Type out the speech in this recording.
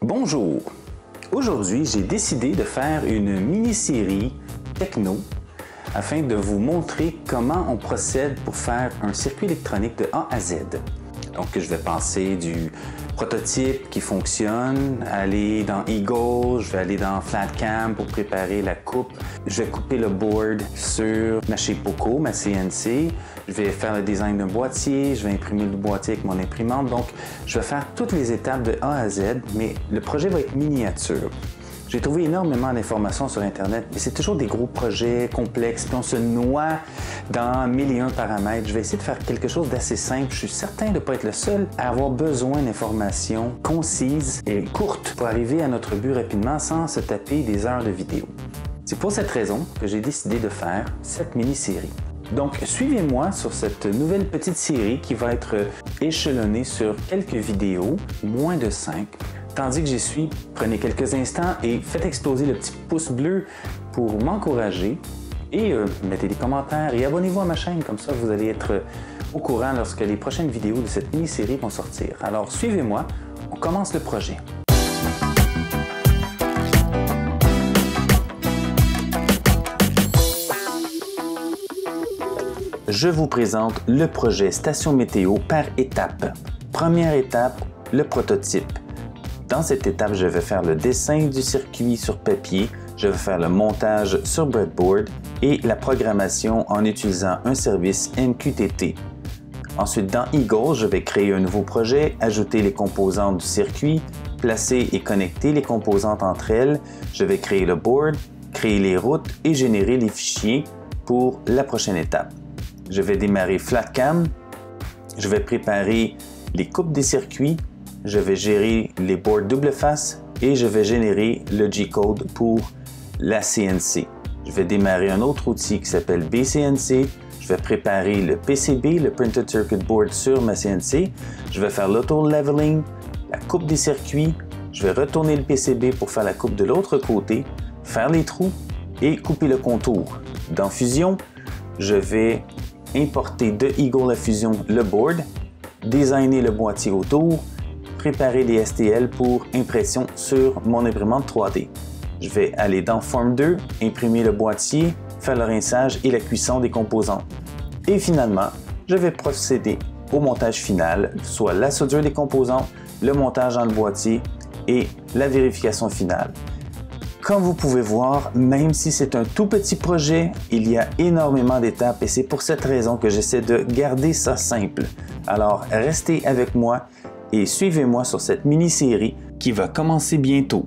Bonjour! Aujourd'hui, j'ai décidé de faire une mini-série techno afin de vous montrer comment on procède pour faire un circuit électronique de A à Z. Donc, je vais passer du prototype qui fonctionne, aller dans Eagle, je vais aller dans FlatCam pour préparer la coupe. Je vais couper le board sur ma Shapeoko, ma CNC. Je vais faire le design d'un boîtier, je vais imprimer le boîtier avec mon imprimante. Donc, je vais faire toutes les étapes de A à Z, mais le projet va être miniature. J'ai trouvé énormément d'informations sur Internet, mais c'est toujours des gros projets complexes, puis on se noie dans 1001 paramètres. Je vais essayer de faire quelque chose d'assez simple. Je suis certain de ne pas être le seul à avoir besoin d'informations concises et courtes pour arriver à notre but rapidement sans se taper des heures de vidéo. C'est pour cette raison que j'ai décidé de faire cette mini-série. Donc, suivez-moi sur cette nouvelle petite série qui va être échelonnée sur quelques vidéos, moins de 5. Tandis que j'y suis, prenez quelques instants et faites exploser le petit pouce bleu pour m'encourager et mettez des commentaires et abonnez-vous à ma chaîne, comme ça vous allez être au courant lorsque les prochaines vidéos de cette mini-série vont sortir. Alors suivez-moi, on commence le projet. Je vous présente le projet Station Météo par étapes. Première étape, le prototype. Dans cette étape, je vais faire le dessin du circuit sur papier, je vais faire le montage sur breadboard et la programmation en utilisant un service MQTT. Ensuite, dans Eagle, je vais créer un nouveau projet, ajouter les composantes du circuit, placer et connecter les composantes entre elles. Je vais créer le board, créer les routes et générer les fichiers pour la prochaine étape. Je vais démarrer FlatCam, je vais préparer les coupes des circuits, je vais gérer les boards double face et je vais générer le G-code pour la CNC. Je vais démarrer un autre outil qui s'appelle BCNC. Je vais préparer le PCB, le Printed Circuit Board sur ma CNC. Je vais faire l'auto-leveling, la coupe des circuits. Je vais retourner le PCB pour faire la coupe de l'autre côté, faire les trous et couper le contour. Dans Fusion, je vais importer de Eagle à Fusion le board, designer le boîtier autour, préparer les STL pour impression sur mon imprimante 3D. Je vais aller dans Form 2, imprimer le boîtier, faire le rinçage et la cuisson des composants. Et finalement, je vais procéder au montage final, soit la soudure des composants, le montage dans le boîtier et la vérification finale. Comme vous pouvez voir, même si c'est un tout petit projet, il y a énormément d'étapes et c'est pour cette raison que j'essaie de garder ça simple. Alors, restez avec moi et suivez-moi sur cette mini-série qui va commencer bientôt.